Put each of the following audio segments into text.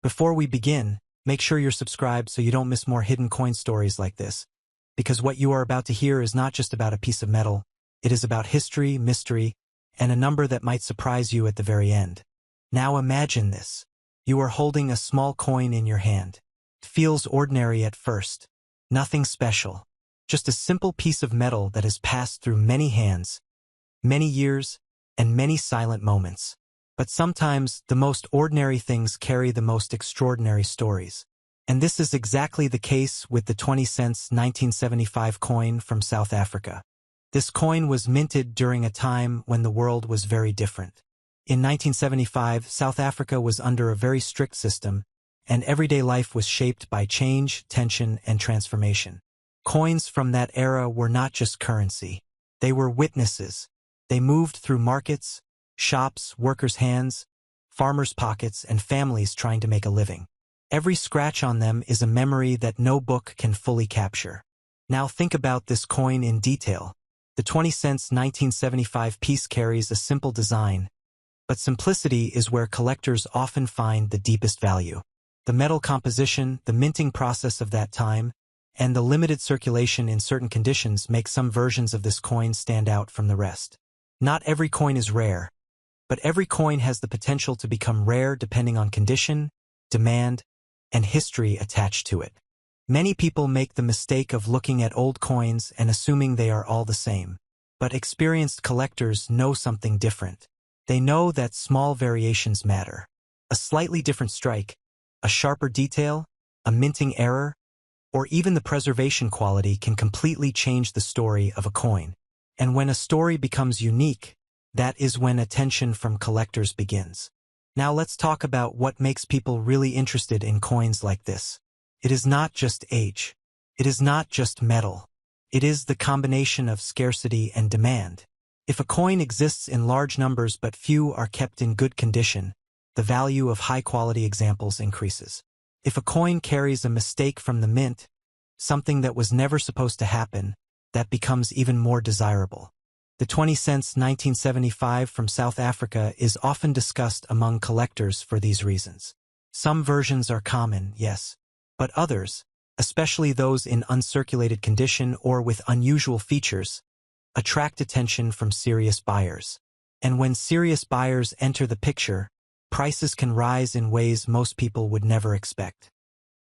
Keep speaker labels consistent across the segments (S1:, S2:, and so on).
S1: Before we begin, make sure you're subscribed so you don't miss more hidden coin stories like this. Because what you are about to hear is not just about a piece of metal, it is about history, mystery, and a number that might surprise you at the very end. Now imagine this. You are holding a small coin in your hand. It feels ordinary at first. Nothing special. Just a simple piece of metal that has passed through many hands, many years, and many silent moments. But sometimes the most ordinary things carry the most extraordinary stories. And this is exactly the case with the 20 cents 1975 coin from South Africa. This coin was minted during a time when the world was very different. In 1975, South Africa was under a very strict system, and everyday life was shaped by change, tension, and transformation. Coins from that era were not just currency. They were witnesses. They moved through markets, shops, workers' hands, farmers' pockets, and families trying to make a living. Every scratch on them is a memory that no book can fully capture. Now think about this coin in detail. The 20 cents 1975 piece carries a simple design, but simplicity is where collectors often find the deepest value. The metal composition, the minting process of that time, and the limited circulation in certain conditions make some versions of this coin stand out from the rest. Not every coin is rare, but every coin has the potential to become rare depending on condition, demand, and history attached to it. Many people make the mistake of looking at old coins and assuming they are all the same. But experienced collectors know something different. They know that small variations matter. A slightly different strike, a sharper detail, a minting error, or even the preservation quality can completely change the story of a coin. And when a story becomes unique, that is when attention from collectors begins. Now let's talk about what makes people really interested in coins like this. It is not just age. It is not just metal. It is the combination of scarcity and demand. If a coin exists in large numbers but few are kept in good condition, the value of high-quality examples increases. If a coin carries a mistake from the mint, something that was never supposed to happen, that becomes even more desirable. The 20 cents 1975 from South Africa is often discussed among collectors for these reasons. Some versions are common, yes, but others, especially those in uncirculated condition or with unusual features, attract attention from serious buyers. And when serious buyers enter the picture, prices can rise in ways most people would never expect.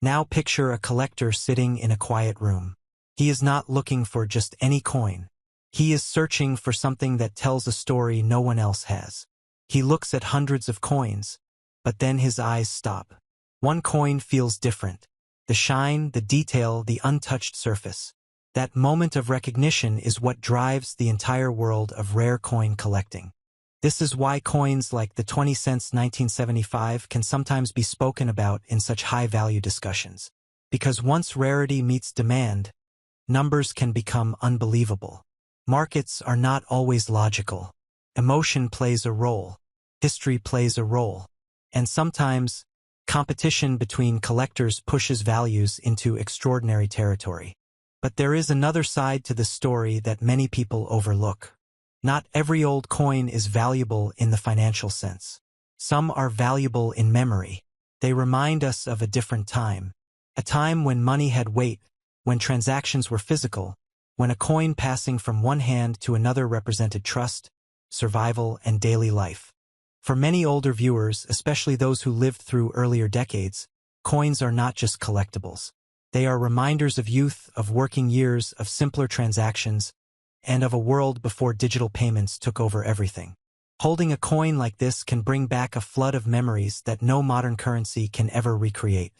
S1: Now picture a collector sitting in a quiet room. He is not looking for just any coin. He is searching for something that tells a story no one else has. He looks at hundreds of coins, but then his eyes stop. One coin feels different. The shine, the detail, the untouched surface. That moment of recognition is what drives the entire world of rare coin collecting. This is why coins like the 20 cents 1975 can sometimes be spoken about in such high-value discussions. Because once rarity meets demand, numbers can become unbelievable. Markets are not always logical. Emotion plays a role. History plays a role. And sometimes, competition between collectors pushes values into extraordinary territory. But there is another side to the story that many people overlook. Not every old coin is valuable in the financial sense. Some are valuable in memory. They remind us of a different time. A time when money had weight, when transactions were physical, when a coin passing from one hand to another represented trust, survival, and daily life. For many older viewers, especially those who lived through earlier decades, coins are not just collectibles. They are reminders of youth, of working years, of simpler transactions, and of a world before digital payments took over everything. Holding a coin like this can bring back a flood of memories that no modern currency can ever recreate.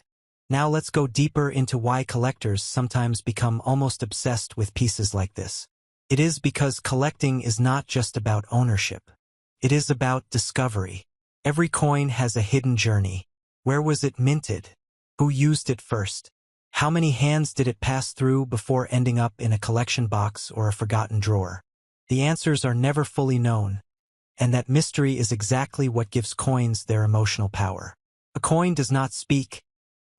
S1: Now let's go deeper into why collectors sometimes become almost obsessed with pieces like this. It is because collecting is not just about ownership. It is about discovery. Every coin has a hidden journey. Where was it minted? Who used it first? How many hands did it pass through before ending up in a collection box or a forgotten drawer? The answers are never fully known, and that mystery is exactly what gives coins their emotional power. A coin does not speak,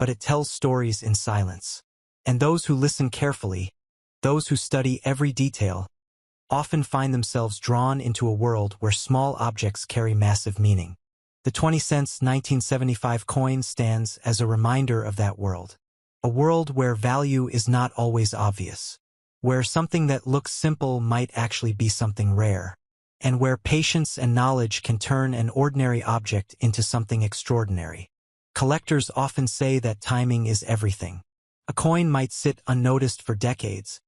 S1: but it tells stories in silence. And those who listen carefully, those who study every detail, often find themselves drawn into a world where small objects carry massive meaning. The 20 cents 1975 coin stands as a reminder of that world. A world where value is not always obvious, where something that looks simple might actually be something rare, and where patience and knowledge can turn an ordinary object into something extraordinary. Collectors often say that timing is everything. A coin might sit unnoticed for decades,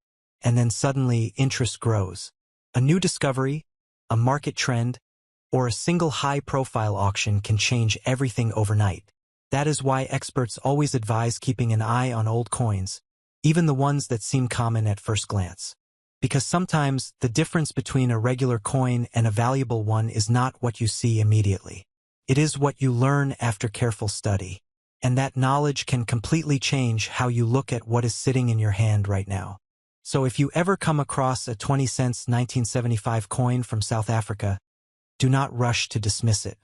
S1: and then suddenly interest grows. A new discovery, a market trend, or a single high-profile auction can change everything overnight. That is why experts always advise keeping an eye on old coins, even the ones that seem common at first glance. Because sometimes the difference between a regular coin and a valuable one is not what you see immediately. It is what you learn after careful study. And that knowledge can completely change how you look at what is sitting in your hand right now. So if you ever come across a 20 cents 1975 coin from South Africa, do not rush to dismiss it.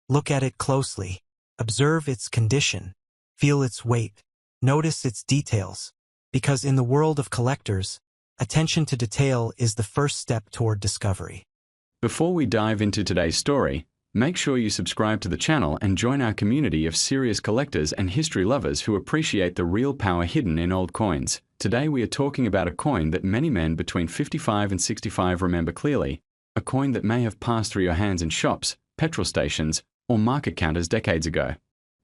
S1: Look at it closely. Observe its condition. Feel its weight. Notice its details. Because in the world of collectors, attention to detail is the first step toward discovery.
S2: Before we dive into today's story, make sure you subscribe to the channel and join our community of serious collectors and history lovers who appreciate the real power hidden in old coins. Today we are talking about a coin that many men between 55 and 65 remember clearly, a coin that may have passed through your hands in shops, petrol stations, or market counters decades ago.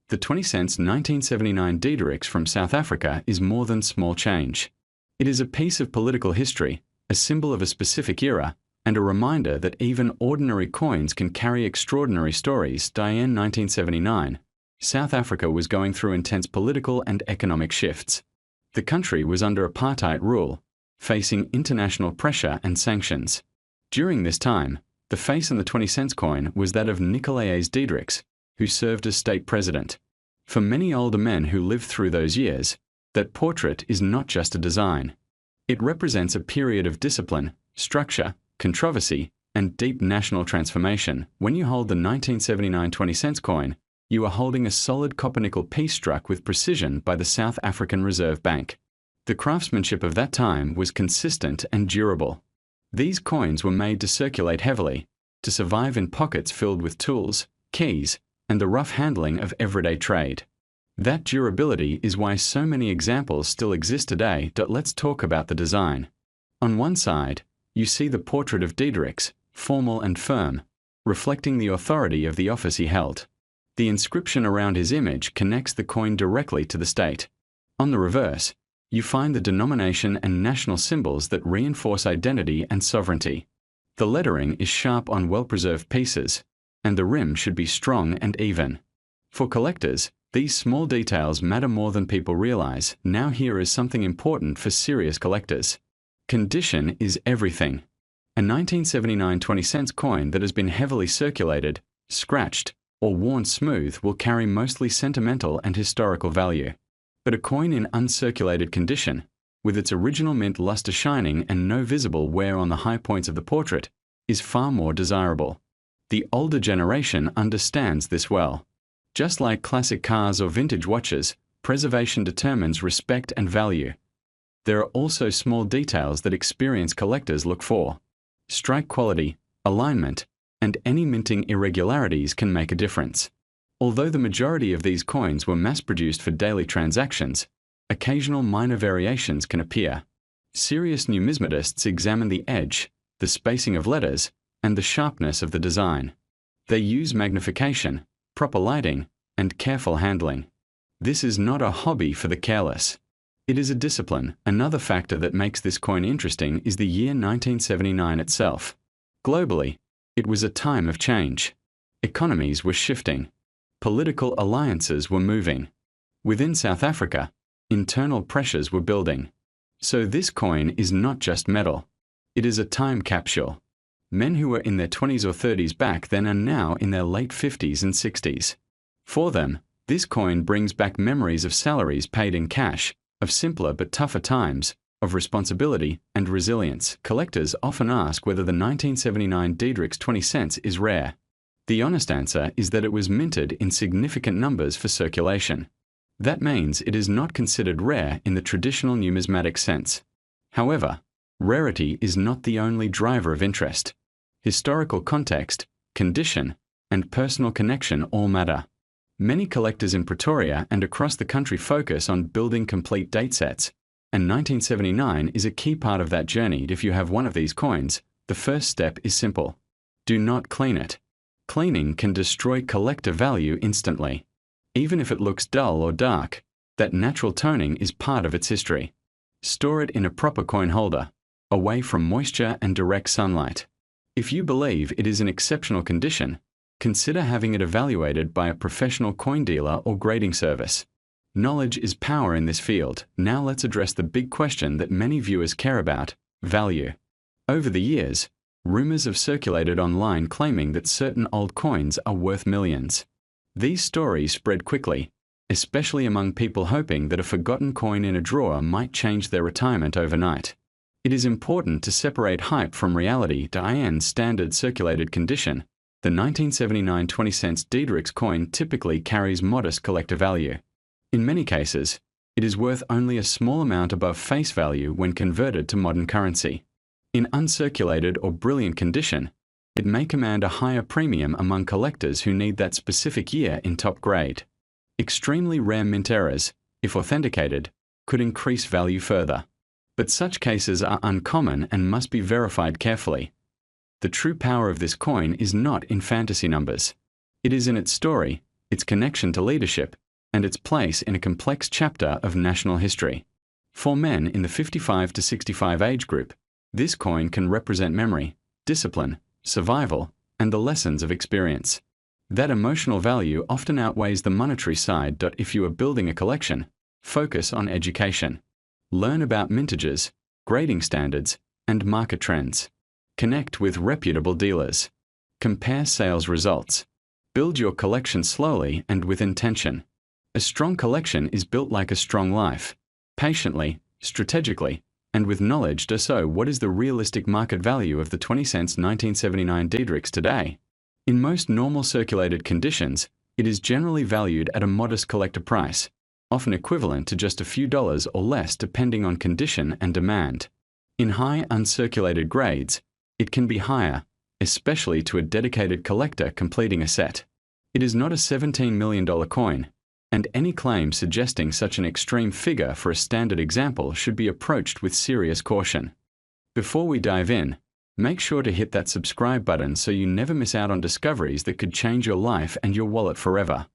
S2: The 20 cents 1979 Diedericks from South Africa is more than small change. It is a piece of political history, a symbol of a specific era, and a reminder that even ordinary coins can carry extraordinary stories. Diane 1979. South Africa was going through intense political and economic shifts. The country was under apartheid rule, facing international pressure and sanctions. During this time, the face on the 20 cents coin was that of Nicolaas Diedericks, who served as state president. For many older men who lived through those years, that portrait is not just a design. It represents a period of discipline, structure, controversy, and deep national transformation. When you hold the 1979 20 cents coin, you are holding a solid copper-nickel piece struck with precision by the South African Reserve Bank. The craftsmanship of that time was consistent and durable. These coins were made to circulate heavily, to survive in pockets filled with tools, keys, and the rough handling of everyday trade. That durability is why so many examples still exist today. Let's talk about the design. On one side, you see the portrait of Diedericks, formal and firm, reflecting the authority of the office he held. The inscription around his image connects the coin directly to the state. On the reverse, you find the denomination and national symbols that reinforce identity and sovereignty. The lettering is sharp on well-preserved pieces, and the rim should be strong and even. For collectors, these small details matter more than people realize. Now here is something important for serious collectors. Condition is everything. A 1979 20 cents coin that has been heavily circulated, scratched, or worn smooth will carry mostly sentimental and historical value. But a coin in uncirculated condition, with its original mint luster shining and no visible wear on the high points of the portrait, is far more desirable. The older generation understands this well. Just like classic cars or vintage watches, preservation determines respect and value. There are also small details that experienced collectors look for. Strike quality, alignment, and any minting irregularities can make a difference. Although the majority of these coins were mass-produced for daily transactions, occasional minor variations can appear. Serious numismatists examine the edge, the spacing of letters, and the sharpness of the design. They use magnification, proper lighting, and careful handling. This is not a hobby for the careless. It is a discipline. Another factor that makes this coin interesting is the year 1979 itself. Globally, it was a time of change. Economies were shifting. Political alliances were moving. Within South Africa, internal pressures were building. So this coin is not just metal. It is a time capsule. Men who were in their 20s or 30s back then are now in their late 50s and 60s. For them, this coin brings back memories of salaries paid in cash, of simpler but tougher times, of responsibility and resilience. Collectors often ask whether the 1979 Diedericks 20 cents is rare. The honest answer is that it was minted in significant numbers for circulation. That means it is not considered rare in the traditional numismatic sense. However, rarity is not the only driver of interest. Historical context, condition, and personal connection all matter. Many collectors in Pretoria and across the country focus on building complete datesets, and 1979 is a key part of that journey. If you have one of these coins, the first step is simple. Do not clean it. Cleaning can destroy collector value instantly. Even if it looks dull or dark, that natural toning is part of its history. Store it in a proper coin holder, away from moisture and direct sunlight. If you believe it is in exceptional condition, consider having it evaluated by a professional coin dealer or grading service. Knowledge is power in this field. Now let's address the big question that many viewers care about: value. Over the years, rumors have circulated online claiming that certain old coins are worth millions. These stories spread quickly, especially among people hoping that a forgotten coin in a drawer might change their retirement overnight. It is important to separate hype from reality. In standard circulated condition, the 1979 20-cent Diederik's coin typically carries modest collector value. In many cases, it is worth only a small amount above face value when converted to modern currency. In uncirculated or brilliant condition, it may command a higher premium among collectors who need that specific year in top grade. Extremely rare mint errors, if authenticated, could increase value further. But such cases are uncommon and must be verified carefully. The true power of this coin is not in fantasy numbers. It is in its story, its connection to leadership, and its place in a complex chapter of national history. For men in the 55 to 65 age group, this coin can represent memory, discipline, survival, and the lessons of experience. That emotional value often outweighs the monetary side. If you are building a collection, focus on education. Learn about mintages, grading standards, and market trends. Connect with reputable dealers. Compare sales results. Build your collection slowly and with intention. A strong collection is built like a strong life, patiently, strategically, and with knowledge. So, what is the realistic market value of the 20-cent 1979 Diederik's today? In most normal circulated conditions, it is generally valued at a modest collector price, often equivalent to just a few dollars or less depending on condition and demand. In high uncirculated grades, it can be higher, especially to a dedicated collector completing a set. It is not a $17 million coin, and any claim suggesting such an extreme figure for a standard example should be approached with serious caution. Before we dive in, make sure to hit that subscribe button so you never miss out on discoveries that could change your life and your wallet forever.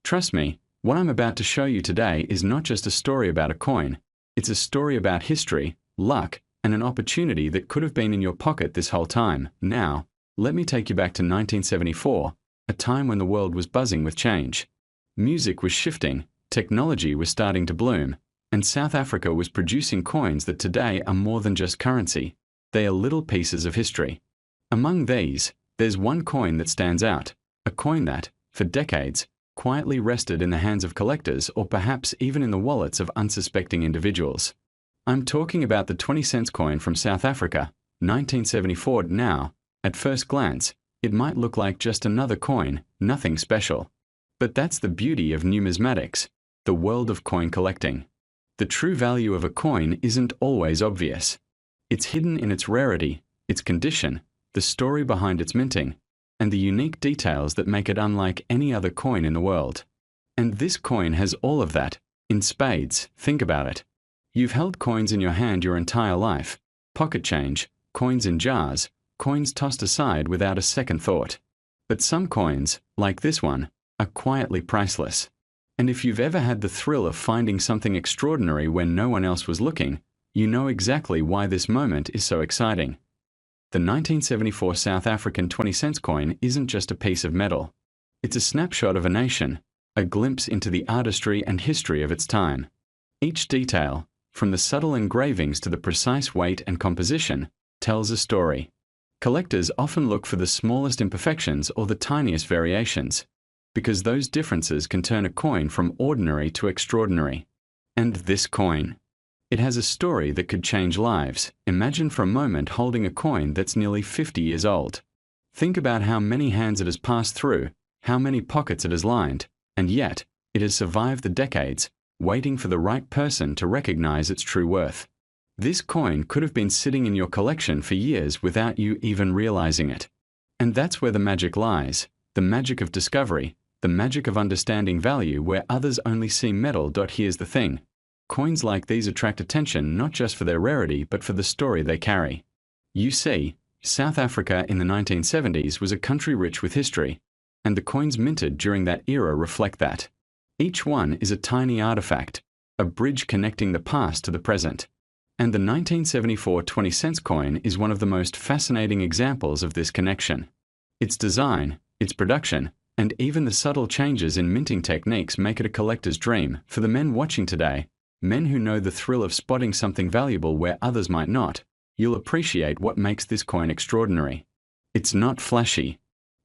S2: Trust me, what I'm about to show you today is not just a story about a coin, it's a story about history, luck, and an opportunity that could have been in your pocket this whole time. Now, let me take you back to 1974, a time when the world was buzzing with change. Music was shifting, technology was starting to bloom, and South Africa was producing coins that today are more than just currency. They are little pieces of history. Among these, there's one coin that stands out, a coin that, for decades, quietly rested in the hands of collectors or perhaps even in the wallets of unsuspecting individuals. I'm talking about the 20-cent coin from South Africa, 1974. Now, at first glance, it might look like just another coin, nothing special. But that's the beauty of numismatics, the world of coin collecting. The true value of a coin isn't always obvious. It's hidden in its rarity, its condition, the story behind its minting, and the unique details that make it unlike any other coin in the world. And this coin has all of that, in spades. Think about it. You've held coins in your hand your entire life, pocket change, coins in jars, coins tossed aside without a second thought. But some coins, like this one, are quietly priceless. And if you've ever had the thrill of finding something extraordinary when no one else was looking, you know exactly why this moment is so exciting. The 1974 South African 20-cent coin isn't just a piece of metal. It's a snapshot of a nation, a glimpse into the artistry and history of its time. Each detail, from the subtle engravings to the precise weight and composition, tells a story. Collectors often look for the smallest imperfections or the tiniest variations, because those differences can turn a coin from ordinary to extraordinary. And this coin. It has a story that could change lives. Imagine for a moment holding a coin that's nearly 50 years old. Think about how many hands it has passed through, how many pockets it has lined, and yet, it has survived the decades, waiting for the right person to recognize its true worth. This coin could have been sitting in your collection for years without you even realizing it. And that's where the magic lies. The magic of discovery, the magic of understanding value where others only see metal. Here's the thing. Coins like these attract attention not just for their rarity but for the story they carry. You see, South Africa in the 1970s was a country rich with history, and the coins minted during that era reflect that. Each one is a tiny artifact, a bridge connecting the past to the present. And the 1974 20-cent coin is one of the most fascinating examples of this connection. Its design, its production, and even the subtle changes in minting techniques make it a collector's dream for the men watching today, men who know the thrill of spotting something valuable where others might not. You'll appreciate what makes this coin extraordinary. It's not flashy.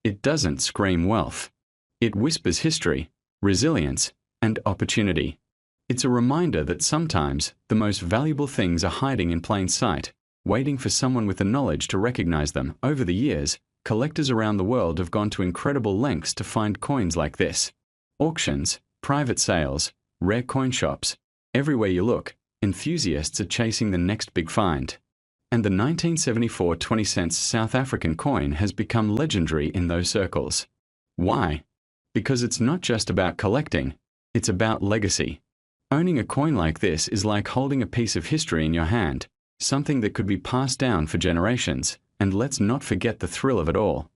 S2: It doesn't scream wealth. It whispers history, resilience, and opportunity. It's a reminder that sometimes the most valuable things are hiding in plain sight, waiting for someone with the knowledge to recognize them. Over the years, collectors around the world have gone to incredible lengths to find coins like this. Auctions, private sales, rare coin shops. Everywhere you look, enthusiasts are chasing the next big find. And the 1974 20-cent South African coin has become legendary in those circles. Why? Because it's not just about collecting, it's about legacy. Owning a coin like this is like holding a piece of history in your hand, something that could be passed down for generations, and let's not forget the thrill of it all.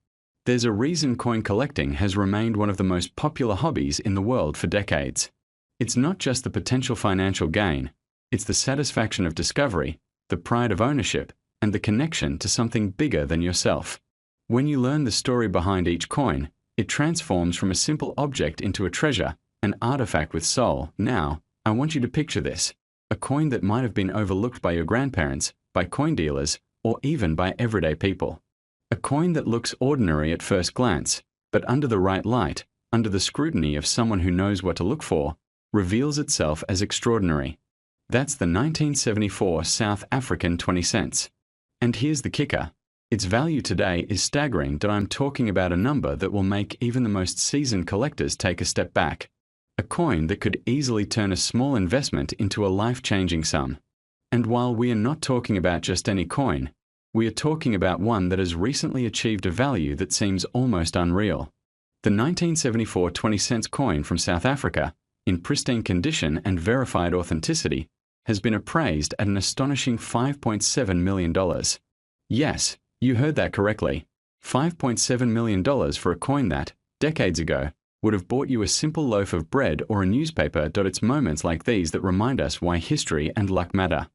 S2: There's a reason coin collecting has remained one of the most popular hobbies in the world for decades. It's not just the potential financial gain, it's the satisfaction of discovery, the pride of ownership, and the connection to something bigger than yourself. When you learn the story behind each coin, it transforms from a simple object into a treasure, an artifact with soul. Now, I want you to picture this. A coin that might have been overlooked by your grandparents, by coin dealers, or even by everyday people. A coin that looks ordinary at first glance, but under the right light, under the scrutiny of someone who knows what to look for, reveals itself as extraordinary. That's the 1974 South African 20 cents. And here's the kicker. Its value today is staggering. I'm talking about a number that will make even the most seasoned collectors take a step back. A coin that could easily turn a small investment into a life-changing sum. And while we are not talking about just any coin, we are talking about one that has recently achieved a value that seems almost unreal. The 1974 20 cents coin from South Africa, in pristine condition and verified authenticity, has been appraised at an astonishing $5.7 million. Yes, you heard that correctly. $5.7 million for a coin that, decades ago, would have bought you a simple loaf of bread or a newspaper. It's moments like these that remind us why history and luck matter.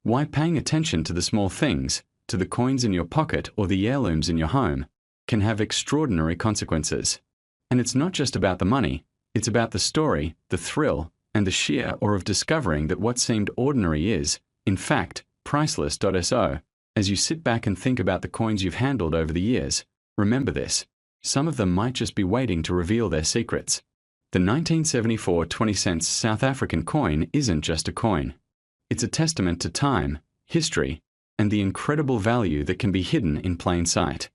S2: Why paying attention to the small things, to the coins in your pocket or the heirlooms in your home, can have extraordinary consequences. And it's not just about the money, it's about the story, the thrill, and the sheer awe of discovering that what seemed ordinary is, in fact, priceless. So, as you sit back and think about the coins you've handled over the years, remember this. Some of them might just be waiting to reveal their secrets. The 1974 20 cents South African coin isn't just a coin. It's a testament to time, history, and the incredible value that can be hidden in plain sight.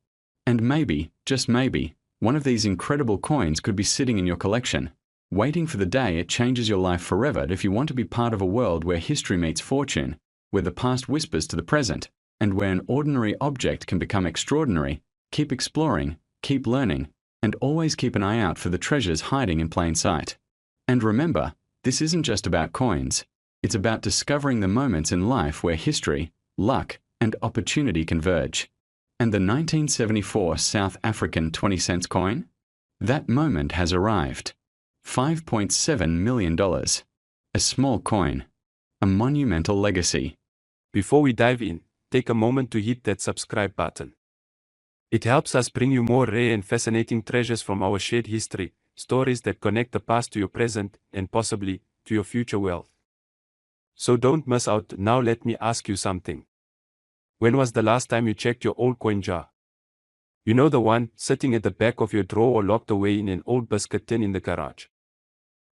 S2: And maybe, just maybe, one of these incredible coins could be sitting in your collection, waiting for the day it changes your life forever. If you want to be part of a world where history meets fortune, where the past whispers to the present, and where an ordinary object can become extraordinary, keep exploring, keep learning, and always keep an eye out for the treasures hiding in plain sight. And remember, this isn't just about coins. It's about discovering the moments in life where history, luck, and opportunity converge. And the 1974 South African 20 cents coin? That moment has arrived. $5.7 million. A small coin. A monumental legacy.
S3: Before we dive in, take a moment to hit that subscribe button. It helps us bring you more rare and fascinating treasures from our shared history, stories that connect the past to your present, and possibly, to your future wealth. So don't miss out. Now let me ask you something. When was the last time you checked your old coin jar? You know, the one sitting at the back of your drawer or locked away in an old biscuit tin in the garage.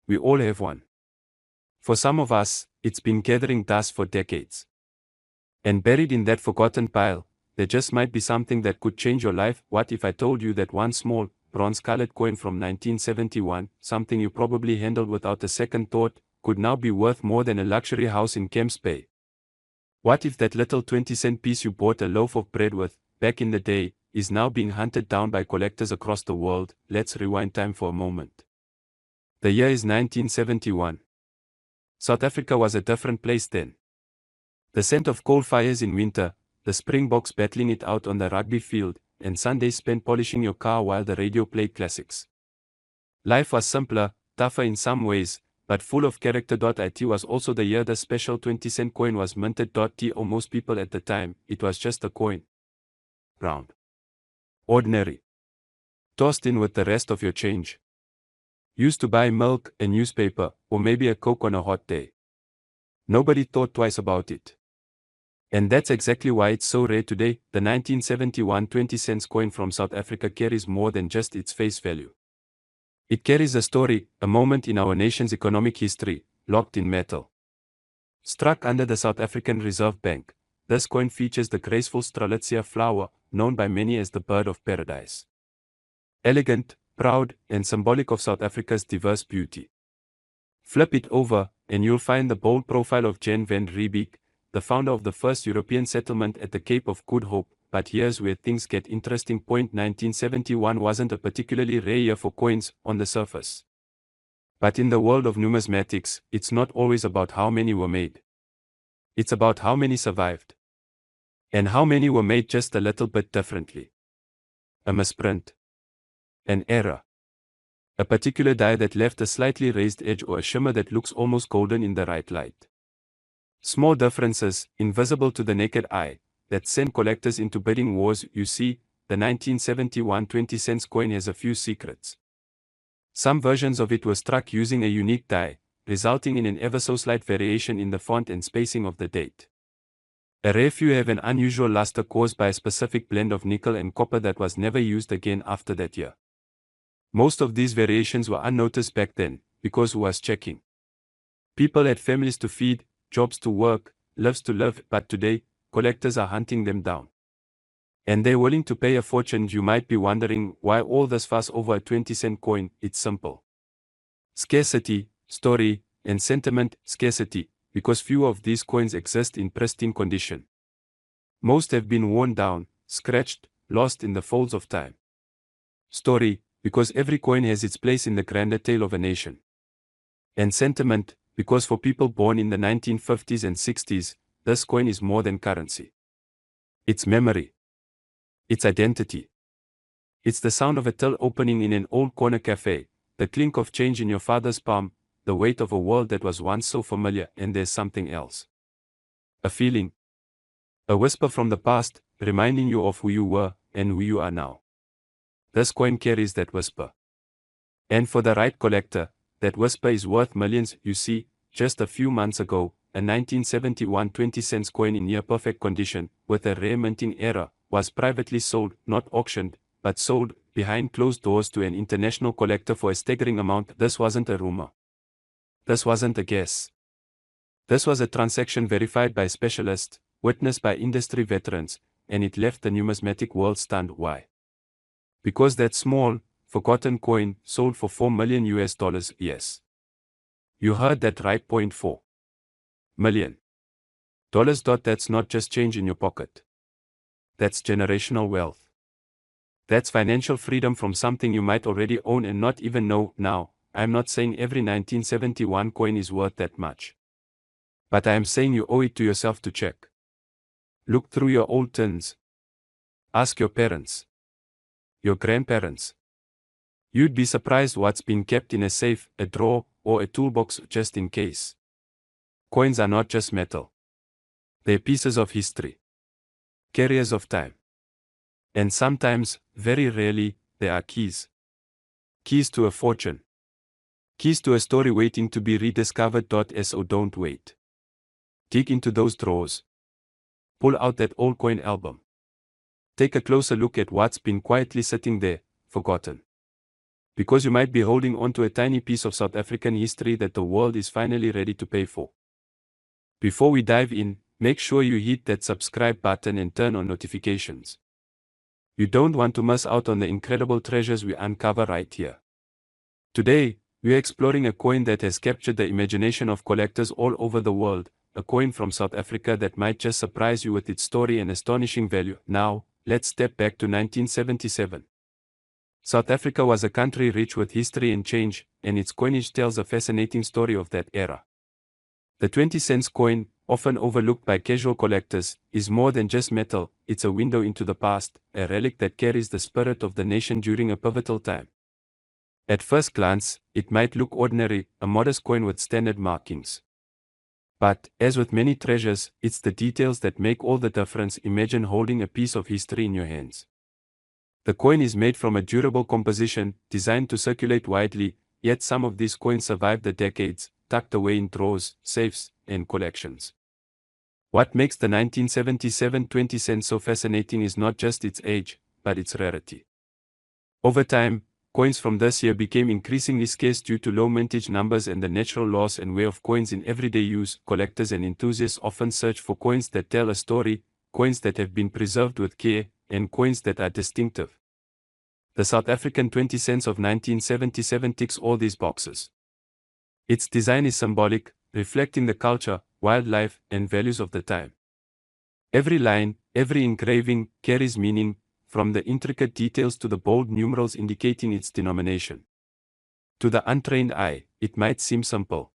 S3: We all have one. For some of us, it's been gathering dust for decades. And buried in that forgotten pile, there just might be something that could change your life. What if I told you that one small, bronze-colored coin from 1971, something you probably handled without a second thought, could now be worth more than a luxury house in Camps Bay? What if that little 20-cent piece you bought a loaf of bread with, back in the day, is now being hunted down by collectors across the world. Let's rewind time for a moment. The year is 1971. South Africa was a different place then. The scent of coal fires in winter, the Springboks battling it out on the rugby field, and Sundays spent polishing your car while the radio played classics. Life was simpler, tougher in some ways, but full of character. It was also the year the special 20-cent coin was minted. Most people at the time, it was just a coin. Round. Ordinary. Tossed in with the rest of your change. Used to buy milk, a newspaper, or maybe a Coke on a hot day. Nobody thought twice about it. And that's exactly why it's so rare today. The 1971 20-cent coin from South Africa carries more than just its face value. It carries a story, a moment in our nation's economic history, locked in metal. Struck under the South African Reserve Bank, this coin features the graceful Strelitzia flower, known by many as the bird of paradise. Elegant, proud, and symbolic of South Africa's diverse beauty. Flip it over, and you'll find the bold profile of Jan van Riebeeck, the founder of the first European settlement at the Cape of Good Hope. But here's where things get interesting. 1971 wasn't a particularly rare year for coins on the surface. But in the world of numismatics, it's not always about how many were made. It's about how many survived. And how many were made just a little bit differently. A misprint. An error. A particular dye that left a slightly raised edge or a shimmer that looks almost golden in the right light. Small differences, invisible to the naked eye, that send collectors into bidding wars. You see, the 1971 20-cent coin has a few secrets. Some versions of it were struck using a unique dye, resulting in an ever so slight variation in the font and spacing of the date. A rare few have an unusual luster caused by a specific blend of nickel and copper that was never used again after that year. Most of these variations were unnoticed back then, because who was checking? People had families to feed, jobs to work, lives to live, but today, collectors are hunting them down. And they're willing to pay a fortune. You might be wondering, why all this fuss over a 20-cent coin? It's simple. Scarcity, story, and sentiment. Scarcity, because few of these coins exist in pristine condition. Most have been worn down, scratched, lost in the folds of time. Story, because every coin has its place in the grander tale of a nation. And sentiment, because for people born in the 1950s and 60s, this coin is more than currency. It's memory. It's identity. It's the sound of a till opening in an old corner cafe, the clink of change in your father's palm, the weight of a world that was once so familiar. And there's something else. A feeling. A whisper from the past, reminding you of who you were and who you are now. This coin carries that whisper. And for the right collector, that whisper is worth millions. You see, just a few months ago, a 1971 20-cent coin in near-perfect condition, with a rare minting error, was privately sold, not auctioned, but sold, behind closed doors to an international collector for a staggering amount. This wasn't a rumor. This wasn't a guess. This was a transaction verified by specialists, witnessed by industry veterans, and it left the numismatic world stunned. Why? Because that small, forgotten coin sold for $4 million. Yes. You heard that right. $4 million. That's not just change in your pocket. That's generational wealth. That's financial freedom from something you might already own and not even know. Now, I'm not saying every 1971 coin is worth that much. But I am saying you owe it to yourself to check. Look through your old tins. Ask your parents. Your grandparents. You'd be surprised what's been kept in a safe, a drawer, or a toolbox just in case. Coins are not just metal. They're pieces of history. Carriers of time. And sometimes, very rarely, they are keys. Keys to a fortune. Keys to a story waiting to be rediscovered. So don't wait. Dig into those drawers. Pull out that old coin album. Take a closer look at what's been quietly sitting there, forgotten. Because you might be holding on to a tiny piece of South African history that the world is finally ready to pay for. Before we dive in, make sure you hit that subscribe button and turn on notifications. You don't want to miss out on the incredible treasures we uncover right here. Today, we are exploring a coin that has captured the imagination of collectors all over the world, a coin from South Africa that might just surprise you with its story and astonishing value. Now, let's step back to 1977. South Africa was a country rich with history and change, and its coinage tells a fascinating story of that era. The 20-cent coin, often overlooked by casual collectors, is more than just metal. It's a window into the past, a relic that carries the spirit of the nation during a pivotal time. At first glance, it might look ordinary, a modest coin with standard markings. But, as with many treasures, it's the details that make all the difference. Imagine holding a piece of history in your hands. The coin is made from a durable composition, designed to circulate widely, yet some of these coins survive the decades, tucked away in drawers, safes, and collections. What makes the 1977 20 cents so fascinating is not just its age, but its rarity. Over time, coins from this year became increasingly scarce due to low mintage numbers and the natural loss and wear of coins in everyday use. Collectors and enthusiasts often search for coins that tell a story, coins that have been preserved with care, and coins that are distinctive. The South African 20 cents of 1977 ticks all these boxes. Its design is symbolic, reflecting the culture, wildlife, and values of the time. Every line, every engraving, carries meaning, from the intricate details to the bold numerals indicating its denomination. To the untrained eye, it might seem simple.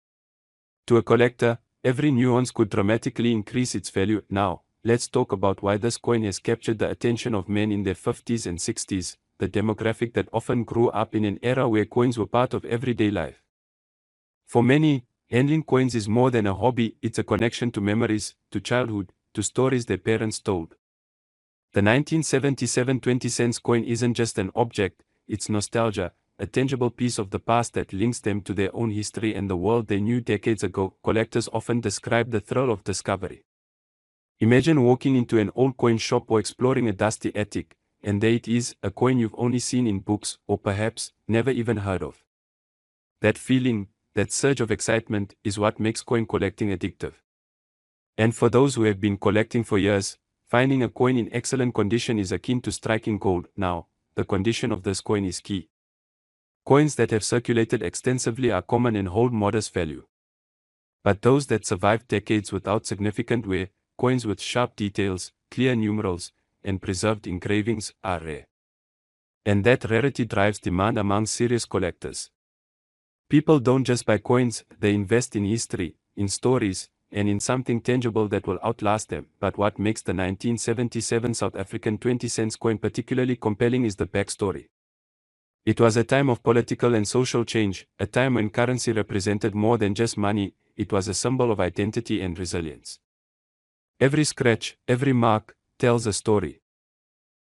S3: To a collector, every nuance could dramatically increase its value. Now, let's talk about why this coin has captured the attention of men in their 50s and 60s, the demographic that often grew up in an era where coins were part of everyday life. For many, handling coins is more than a hobby. It's a connection to memories, to childhood, to stories their parents told. The 1977 20 cents coin isn't just an object, it's nostalgia, a tangible piece of the past that links them to their own history and the world they knew decades ago. Collectors often describe the thrill of discovery. Imagine walking into an old coin shop or exploring a dusty attic, and there it is, a coin you've only seen in books, or perhaps never even heard of. That feeling, that surge of excitement, is what makes coin collecting addictive. And for those who have been collecting for years, finding a coin in excellent condition is akin to striking gold. Now, the condition of this coin is key. Coins that have circulated extensively are common and hold modest value. But those that survive decades without significant wear, coins with sharp details, clear numerals, and preserved engravings, are rare. And that rarity drives demand among serious collectors. People don't just buy coins, they invest in history, in stories, and in something tangible that will outlast them. But what makes the 1977 South African 20 cents coin particularly compelling is the backstory. It was a time of political and social change, a time when currency represented more than just money, it was a symbol of identity and resilience. Every scratch, every mark, tells a story.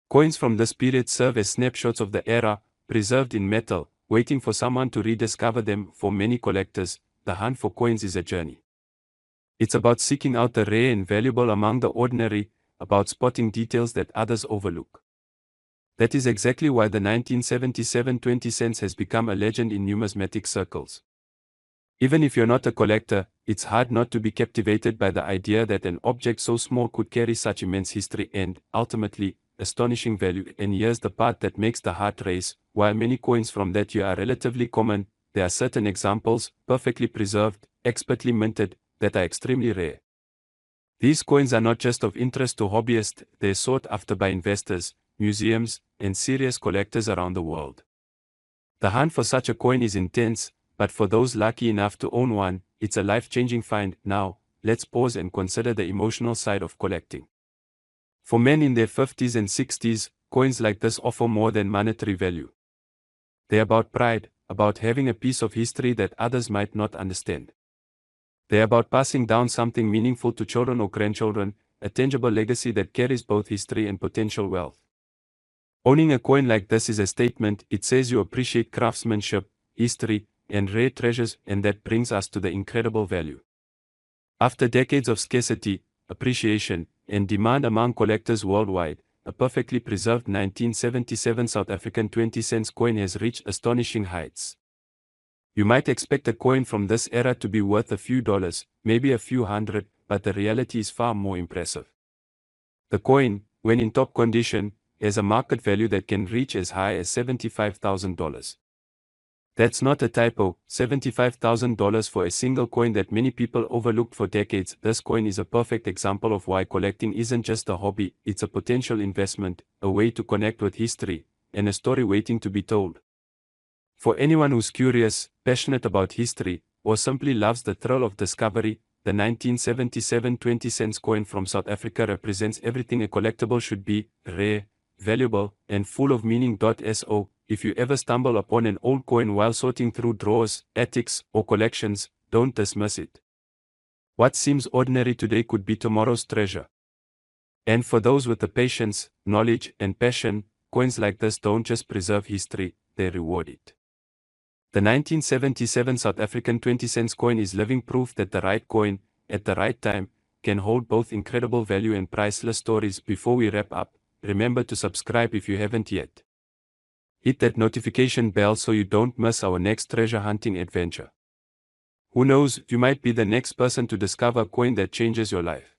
S3: Coins from this period serve as snapshots of the era, preserved in metal, waiting for someone to rediscover them. For many collectors, the hunt for coins is a journey. It's about seeking out the rare and valuable among the ordinary, about spotting details that others overlook. That is exactly why the 1977 20 cents has become a legend in numismatic circles. Even if you're not a collector, it's hard not to be captivated by the idea that an object so small could carry such immense history and, ultimately, astonishing value. And here's the part that makes the heart race. While many coins from that year are relatively common, there are certain examples, perfectly preserved, expertly minted, that are extremely rare. These coins are not just of interest to hobbyists, they're sought after by investors, museums, and serious collectors around the world. The hunt for such a coin is intense, but for those lucky enough to own one, it's a life-changing find. Now, let's pause and consider the emotional side of collecting. For men in their 50s and 60s, coins like this offer more than monetary value. They're about pride, about having a piece of history that others might not understand. They're about passing down something meaningful to children or grandchildren, a tangible legacy that carries both history and potential wealth. Owning a coin like this is a statement. It says you appreciate craftsmanship, history, and rare treasures, and that brings us to the incredible value. After decades of scarcity, appreciation, and demand among collectors worldwide, a perfectly preserved 1977 South African 20 cents coin has reached astonishing heights. You might expect a coin from this era to be worth a few dollars, maybe a few hundred, but the reality is far more impressive. The coin, when in top condition, has a market value that can reach as high as $75,000. That's not a typo, $75,000 for a single coin that many people overlooked for decades. This coin is a perfect example of why collecting isn't just a hobby, it's a potential investment, a way to connect with history, and a story waiting to be told. For anyone who's curious, passionate about history, or simply loves the thrill of discovery, the 1977 20-cent coin from South Africa represents everything a collectible should be: rare, valuable, and full of meaning. So, if you ever stumble upon an old coin while sorting through drawers, attics, or collections, don't dismiss it. What seems ordinary today could be tomorrow's treasure. And for those with the patience, knowledge, and passion, coins like this don't just preserve history, they reward it. The 1977 South African 20-cent coin is living proof that the right coin, at the right time, can hold both incredible value and priceless stories. Before we wrap up, remember to subscribe if you haven't yet. Hit that notification bell so you don't miss our next treasure hunting adventure. Who knows, you might be the next person to discover a coin that changes your life.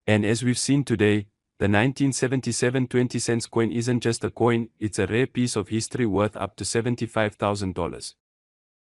S3: And as we've seen today, the 1977 20-cent coin isn't just a coin, it's a rare piece of history worth up to $75,000.